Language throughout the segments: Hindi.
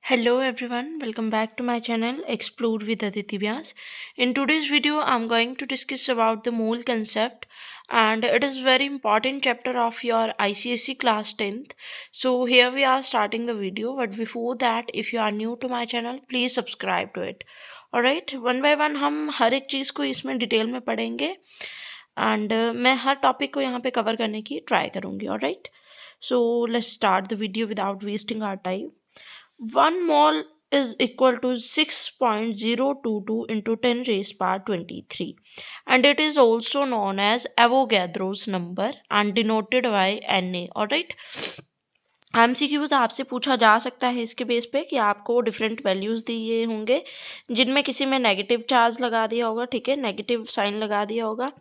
Hello everyone, welcome back to my channel Explore with Aditi Vyas. In today's video, I'm going to discuss about the mole concept, and it is very important chapter of your ICSE class 10th. So here we are starting the video, but before that, if you are new to my channel, please subscribe to it. Alright, one by one हम हर एक चीज़ को इसमें डिटेल में पढ़ेंगे एंड मैं हर टॉपिक को यहाँ पे कवर करने की ट्राई करूँगी. Alright, so let's start the video without wasting our time. 1 mole is equal to 6.022 into 10 raised power 23, and it is also known as Avogadro's number and denoted by Na. Alright, MCQs आपसे पूछा जा सकता है इसके बेस पे कि आपको डिफरेंट वैल्यूज़ दिए होंगे जिनमें किसी में नेगेटिव चार्ज लगा दिया होगा, ठीक है, नेगेटिव साइन लगा दिया होगा,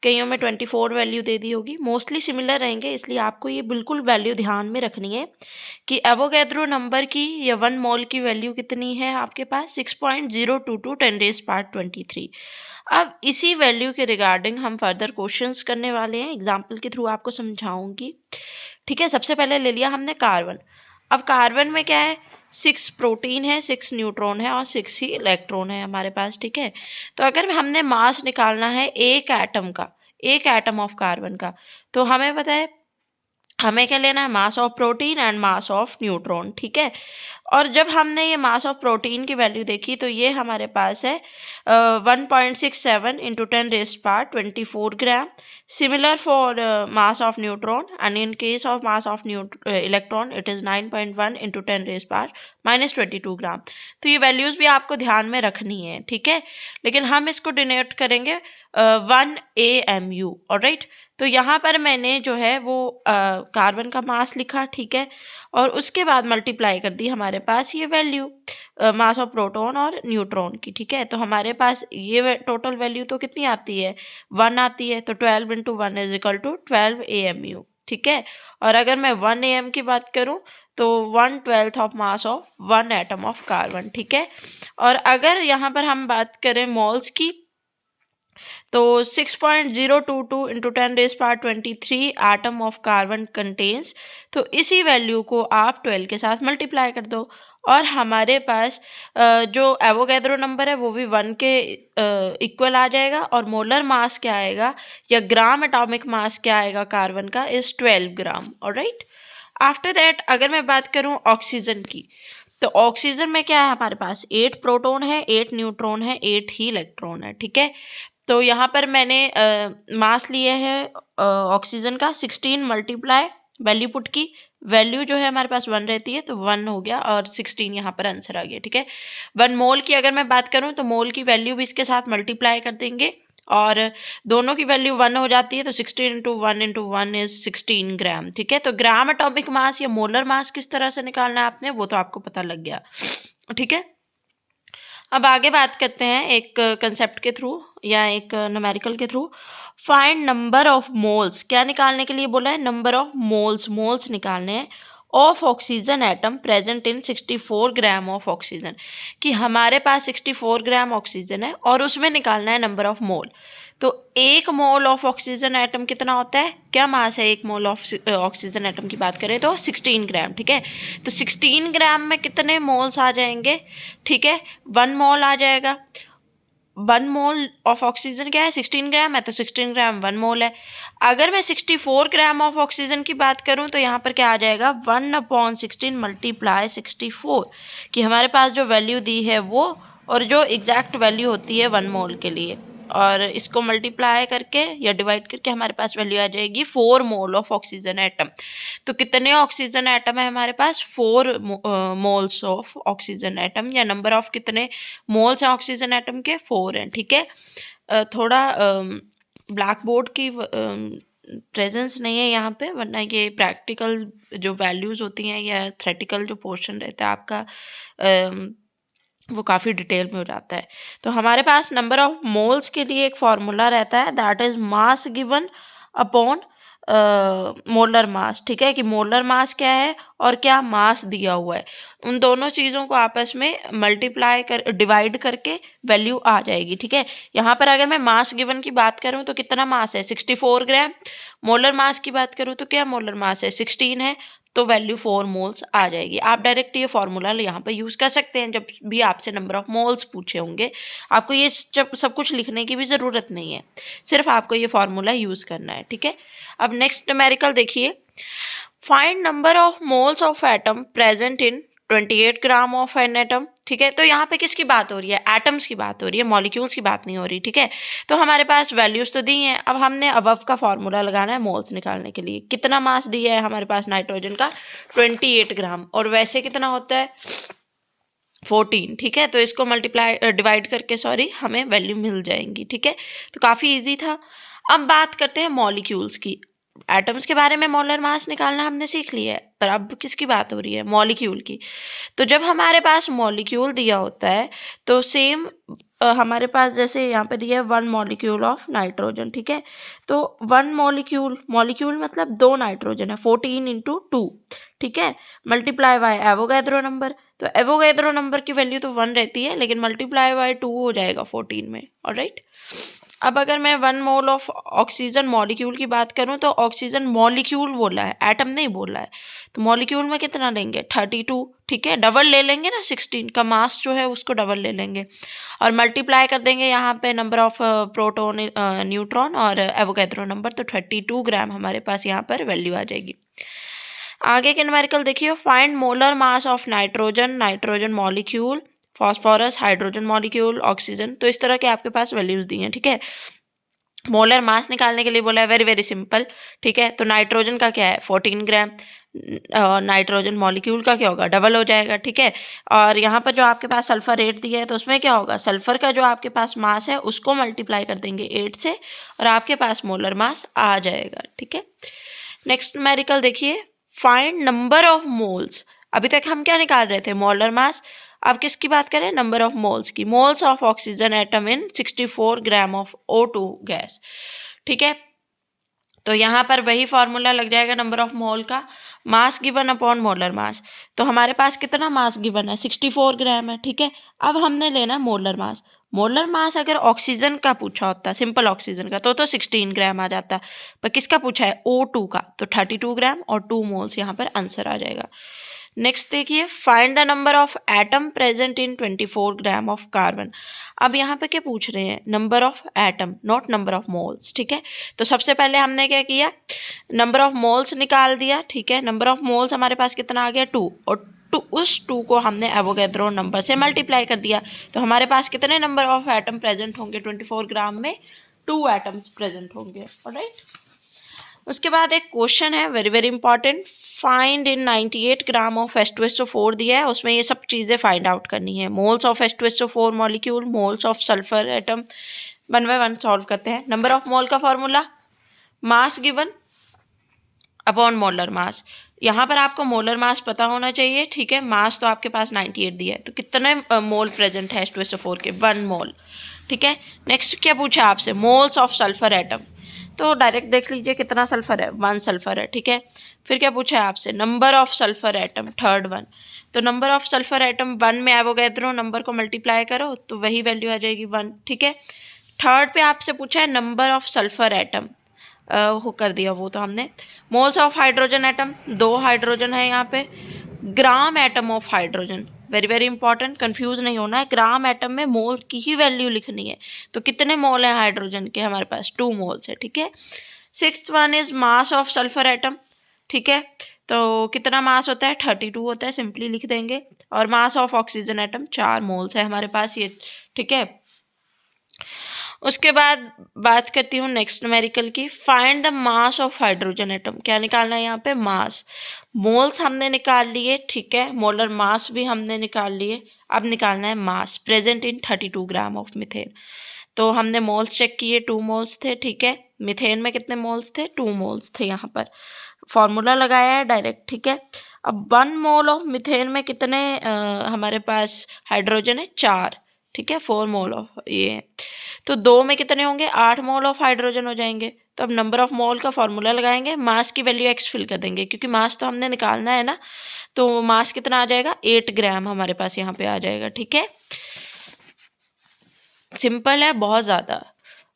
कईयों में 24 वैल्यू दे दी होगी. मोस्टली सिमिलर रहेंगे, इसलिए आपको ये बिल्कुल वैल्यू ध्यान में रखनी है कि एवोगैड्रो नंबर की या 1 मोल की वैल्यू कितनी है आपके पास 6.022 10 रेज़ पावर 23. अब इसी वैल्यू के रिगार्डिंग हम फर्दर क्वेश्चंस करने वाले हैं, एग्जाम्पल के थ्रू आपको समझाऊंगी. ठीक है, सबसे पहले ले लिया हमने कार्बन. अब कार्बन में क्या है, 6 प्रोटीन है, 6 न्यूट्रॉन है और 6 ही इलेक्ट्रॉन है हमारे पास. ठीक है, तो अगर हमने मास निकालना है एक एटम का, एक एटम ऑफ कार्बन का, तो हमें पता है हमें क्या लेना है, mass of protein and mass of neutron. ठीक है, और जब हमने ये मास ऑफ प्रोटीन की वैल्यू देखी तो ये हमारे पास है 1.67 into 10 raised power 24 gram. Similar for mass of neutron, and in case of mass of electron it is 9.1 into 10 raised power -22 ग्राम. तो ये वैल्यूज़ भी आपको ध्यान में रखनी है. ठीक है, लेकिन हम इसको डिनोट करेंगे 1 AMU. ऑलराइट, तो यहाँ पर मैंने जो है वो कार्बन का मास लिखा, ठीक है, और उसके बाद मल्टीप्लाई कर दी हमारे पास ये वैल्यू मास ऑफ प्रोटॉन और न्यूट्रॉन की. ठीक है, तो हमारे पास ये टोटल वैल्यू तो कितनी आती है, 1 आती है. तो 12 into 1 is equal to 12 AMU. ठीक है, और अगर मैं 1 AM की बात करूँ तो 1/12 of mass of 1 atom of carbon. ठीक है, और अगर यहाँ पर हम बात करें मोल्स की तो 6.022 into 10 raise power 23 atom of carbon contains. तो इसी वैल्यू को आप 12 के साथ मल्टीप्लाई कर दो और हमारे पास जो एवोगैड्रो नंबर है वो भी 1 के इक्वल आ जाएगा. और मोलर मास क्या आएगा या ग्राम एटॉमिक मास क्या आएगा कार्बन का is 12 gram. Alright, after that अगर मैं बात करूँ ऑक्सीजन की, तो ऑक्सीजन में क्या है हमारे पास 8 प्रोटॉन है, 8 न्यूट्रॉन है, 8 ही इलेक्ट्रॉन है. ठीक है, तो यहाँ पर मैंने मास लिए है ऑक्सीजन का 16 मल्टीप्लाई वैल्यू पुट की, वैल्यू जो है हमारे पास 1 रहती है तो 1 हो गया और 16 यहाँ पर आंसर आ गया. ठीक है, 1 मोल की अगर मैं बात करूँ तो मोल की वैल्यू भी इसके साथ मल्टीप्लाई कर देंगे और दोनों की वैल्यू 1 हो जाती है. तो 16 इंटू 1 इज़ 16 ग्राम. ठीक है, तो ग्राम एटॉमिक मास या मोलर मास किस तरह से निकालना है आपने वो तो आपको पता लग गया. ठीक है, अब आगे बात करते हैं एक कंसेप्ट के थ्रू या एक न्यूमेरिकल के through. Find number of moles, क्या निकालने के लिए बोला है, नंबर ऑफ मोल्स, मोल्स निकालने हैं of oxygen atom present in 64 gram of oxygen. कि हमारे पास 64 ग्राम ऑक्सीजन है और उसमें निकालना है नंबर ऑफ मोल. तो 1 मोल ऑफ ऑक्सीजन एटम कितना होता है, क्या मास है 1 मोल ऑफ ऑक्सीजन एटम की बात करें तो 16 ग्राम. ठीक है, तो 16 ग्राम में कितने मोल्स आ जाएंगे, ठीक है, 1 मोल आ जाएगा. 1 मोल ऑफ ऑक्सीजन क्या है 16 ग्राम है, तो 16 ग्राम 1 मोल है. अगर मैं 64 ग्राम ऑफ ऑक्सीजन की बात करूं तो यहाँ पर क्या आ जाएगा 1/16 मल्टीप्लाई 64, कि हमारे पास जो वैल्यू दी है वो और जो एग्जैक्ट वैल्यू होती है 1 मोल के लिए, और इसको मल्टीप्लाई करके या डिवाइड करके हमारे पास वैल्यू आ जाएगी 4 मोल ऑफ ऑक्सीजन एटम. तो कितने ऑक्सीजन एटम है हमारे पास 4 मोल्स ऑफ ऑक्सीजन एटम, या नंबर ऑफ कितने मोल्स हैं ऑक्सीजन एटम के 4 हैं. ठीक है, थोड़ा ब्लैक बोर्ड की प्रेजेंस नहीं है यहाँ पे, वरना ये प्रैक्टिकल जो वैल्यूज़ होती हैं या थ्योरेटिकल जो पोर्शन रहता है आपका वो काफ़ी डिटेल में हो जाता है. तो हमारे पास नंबर ऑफ मोल्स के लिए एक फार्मूला रहता है, that is mass given upon molar मास. ठीक है, कि मोलर मास क्या है और क्या मास दिया हुआ है, उन दोनों चीज़ों को आपस में मल्टीप्लाई कर डिवाइड करके वैल्यू आ जाएगी. ठीक है, यहाँ पर अगर मैं मास गिवन की बात करूँ तो कितना मास है 64 ग्राम. मोलर मास की बात करूँ तो क्या मोलर मास है 16 है. तो वैल्यू 4 मोल्स आ जाएगी। आप डायरेक्ट ये फार्मूला यहाँ पे यूज़ कर सकते हैं जब भी आपसे नंबर ऑफ मोल्स पूछे होंगे। आपको ये सब कुछ लिखने की भी ज़रूरत नहीं है, सिर्फ आपको ये फार्मूला यूज़ करना है, ठीक है। अब नेक्स्ट न्यूमेरिकल देखिए, find number of moles of atom present in 28 gram of an atom, ठीक है। तो यहाँ पे किसकी बात हो रही है? एटम्स की बात हो रही है, मॉलिक्यूल्स की बात नहीं हो रही, ठीक है। तो हमारे पास वैल्यूज तो दी हैं, अब हमने अबव का फॉर्मूला लगाना है मोल्स निकालने के लिए। कितना मास दिया है हमारे पास नाइट्रोजन का? 28 ग्राम, और वैसे कितना होता है? 14, ठीक है। तो इसको डिवाइड करके हमें वैल्यू मिल जाएंगी, ठीक है। तो काफ़ी ईजी था। अब बात करते हैं मॉलिक्यूल्स की। एटम्स के बारे में मोलर मास निकालना हमने सीख लिया है, पर अब किसकी बात हो रही है? मॉलिक्यूल की। तो जब हमारे पास मॉलिक्यूल दिया होता है तो सेम हमारे पास जैसे यहाँ पे दिया है 1 मॉलिक्यूल ऑफ नाइट्रोजन, ठीक है। तो 1 मॉलिक्यूल मतलब 2 नाइट्रोजन है, 14 × 2, ठीक है, मल्टीप्लाई बाय एवोगैड्रो नंबर। तो एवोगैड्रो नंबर की वैल्यू तो 1 रहती है, लेकिन मल्टीप्लाई बाय 2 हो जाएगा 14 में, ऑलराइट। अब अगर मैं 1 मोल ऑफ ऑक्सीजन मॉलिक्यूल की बात करूं तो ऑक्सीजन मॉलिक्यूल बोला है, एटम नहीं बोला है। तो मॉलिक्यूल में कितना लेंगे? 32, ठीक है। डबल ले लेंगे ना, 16 का मास जो है उसको डबल ले लेंगे और मल्टीप्लाई कर देंगे यहाँ पे नंबर ऑफ प्रोटॉन, न्यूट्रॉन और एवोगैड्रो नंबर। तो 32 ग्राम हमारे पास यहाँ पर वैल्यू आ जाएगी। आगे के न्यूमेरिकल देखिए, find molar mass of nitrogen molecule, phosphorus, hydrogen molecule, oxygen. तो इस तरह के आपके पास वैल्यूज दी हैं, ठीक है। मोलर मास निकालने के लिए बोला है, वेरी वेरी सिंपल, ठीक है। तो नाइट्रोजन का क्या है? 14 ग्राम। नाइट्रोजन मॉलिक्यूल का क्या होगा? डबल हो जाएगा, ठीक है। और यहाँ पर जो आपके पास सल्फर 8 दिया है तो उसमें क्या होगा? सल्फर का जो आपके पास मास है उसको मल्टीप्लाई कर देंगे 8 से और आपके पास मोलर मास आ जाएगा, ठीक है। नेक्स्ट न्यूमेरिकल देखिए, फाइंड नंबर ऑफ मोल्स। अभी तक हम क्या निकाल रहे थे? Molar mass. अब किसकी बात करें? नंबर ऑफ मोल्स की। Moles of oxygen atom in 64 gram of O2 gas, ठीक है। तो यहाँ पर वही फॉर्मूला लग जाएगा नंबर ऑफ मोल का, मास गिवन अपॉन मोलर मास। तो हमारे पास कितना मास गिवन है? 64 ग्राम है, ठीक है। अब हमने लेना मोलर मास। मोलर मास अगर ऑक्सीजन का पूछा होता, सिंपल ऑक्सीजन का, तो 16 ग्राम आ जाता, पर किसका पूछा है? O2 का, तो 32 ग्राम और 2 मोल्स यहाँ पर आंसर आ जाएगा। नेक्स्ट देखिए, find the number of atom present in 24 gram of carbon. अब यहाँ पे क्या पूछ रहे हैं? Number of atom, not number of moles, ठीक है। तो सबसे पहले हमने क्या किया? नंबर ऑफ मोल्स निकाल दिया, ठीक है। नंबर ऑफ मोल्स हमारे पास कितना आ गया? 2, और उस 2 को हमने एवोगैड्रो नंबर से मल्टीप्लाई कर दिया। तो हमारे पास कितने नंबर ऑफ एटम प्रेजेंट होंगे? 24 ग्राम में 2 एटम्स प्रेजेंट होंगे, ऑलराइट। उसके बाद एक क्वेश्चन है very very important, find in 98 gram of H2SO4 दिया है, उसमें ये सब चीज़ें फाइंड आउट करनी है। Moles of H2SO4 molecule, moles of sulphur atom, 1 by 1 solve करते हैं। नंबर ऑफ मोल का formula, mass given upon molar mass. यहाँ पर आपको मोलर मास पता होना चाहिए, ठीक है। मास तो आपके पास 98 दिया है, तो कितने मोल प्रेजेंट है H2SO4 के? 1 मोल, ठीक है। नेक्स्ट क्या पूछा आपसे? मोल्स ऑफ सल्फर एटम, तो डायरेक्ट देख लीजिए कितना सल्फर है? 1 सल्फर है, ठीक है। फिर क्या पूछा है आपसे? Number of sulphur atom, third 1। तो नंबर ऑफ सल्फर एटम 1 में एवोगैड्रो नंबर को मल्टीप्लाई करो तो वही वैल्यू आ जाएगी 1, ठीक है। थर्ड पे आपसे पूछा है नंबर ऑफ सल्फर एटम, हो कर दिया वो तो हमने। Moles of hydrogen atom, 2 hydrogen है यहाँ पे। Gram atom of hydrogen, very very important, confuse नहीं होना है। ग्राम एटम में मोल की ही वैल्यू लिखनी है। तो कितने मोल हैं हाइड्रोजन के? हमारे पास 2 मोल्स है, ठीक है। 6th one is mass of sulphur atom, ठीक है। तो कितना मास होता है? 32 होता है, सिंपली लिख देंगे। और mass of oxygen atom 4 moles है हमारे पास ये, ठीक है। उसके बाद बात करती हूँ नेक्स्ट न्यूमेरिकल की, find the mass of hydrogen atom. क्या निकालना है यहाँ पे? मास। मोल्स हमने निकाल लिए, ठीक है। मोलर मास भी हमने निकाल लिए, अब निकालना है मास present in 32 gram of methane. तो हमने मोल्स चेक किए, 2 मोल्स थे, ठीक है। मीथेन में कितने मोल्स थे? 2 मोल्स थे। यहाँ पर फॉर्मूला लगाया है डायरेक्ट, ठीक है। अब 1 मोल ऑफ मीथेन में कितने हमारे पास हाइड्रोजन है? 4, ठीक है। 4 मोल ऑफ ये, तो 2 में कितने होंगे? 8 मोल ऑफ हाइड्रोजन हो जाएंगे। तो अब नंबर ऑफ मोल का फॉर्मूला लगाएंगे, मास की वैल्यू x फिल कर देंगे क्योंकि मास तो हमने निकालना है ना। तो मास कितना आ जाएगा? 8 ग्राम हमारे पास यहाँ पे आ जाएगा, ठीक है। सिंपल है बहुत ज़्यादा।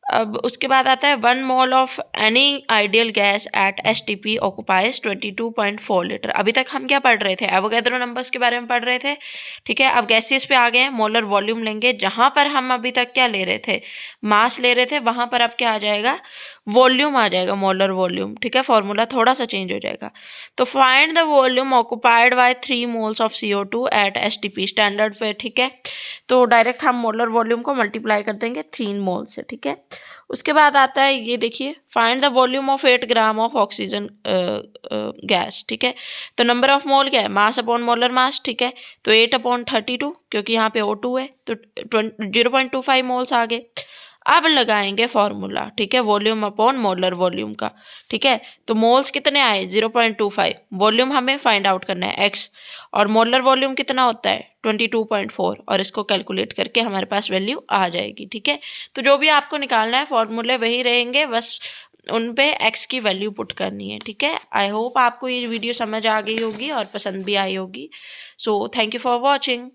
अब उसके बाद आता है 1 mole of any ideal gas at STP occupies 22.4 litre. अभी तक हम क्या पढ़ रहे थे, एवोगैड्रो नंबर्स के बारे में पढ़ रहे थे, ठीक है। अब गैसेस पे आ गए हैं, मोलर वॉल्यूम लेंगे। जहाँ पर हम अभी तक क्या ले रहे थे, मास ले रहे थे, वहाँ पर अब क्या आ जाएगा, वॉल्यूम आ जाएगा, मोलर वॉल्यूम, ठीक है। फॉर्मूला थोड़ा सा चेंज हो जाएगा। तो find the volume occupied by 3 moles of CO2 at STP standard पे, ठीक है। तो डायरेक्ट हम मोलर वॉल्यूम को मल्टीप्लाई कर देंगे 3 मोल से, ठीक है। उसके बाद आता है ये देखिए, find the volume of 8 gram of oxygen gas, ठीक है। तो नंबर ऑफ मोल क्या है, मास अपॉन मोलर मास, ठीक है। तो 8/32, क्योंकि यहाँ पे O2 है तो 0.25 मोल्स आ गए। अब लगाएंगे फॉर्मूला, ठीक है, वॉल्यूम अपॉन मोलर वॉल्यूम का, ठीक है। तो मोल्स कितने आए 0.25, वॉल्यूम हमें फाइंड आउट करना है x, और मोलर वॉल्यूम कितना होता है 22.4, और इसको कैलकुलेट करके हमारे पास वैल्यू आ जाएगी, ठीक है। तो जो भी आपको निकालना है फॉर्मूले वही रहेंगे, बस उन पे x की वैल्यू पुट करनी है, ठीक है। आई होप आपको ये वीडियो समझ आ गई होगी और पसंद भी आई होगी। So thank you for watching.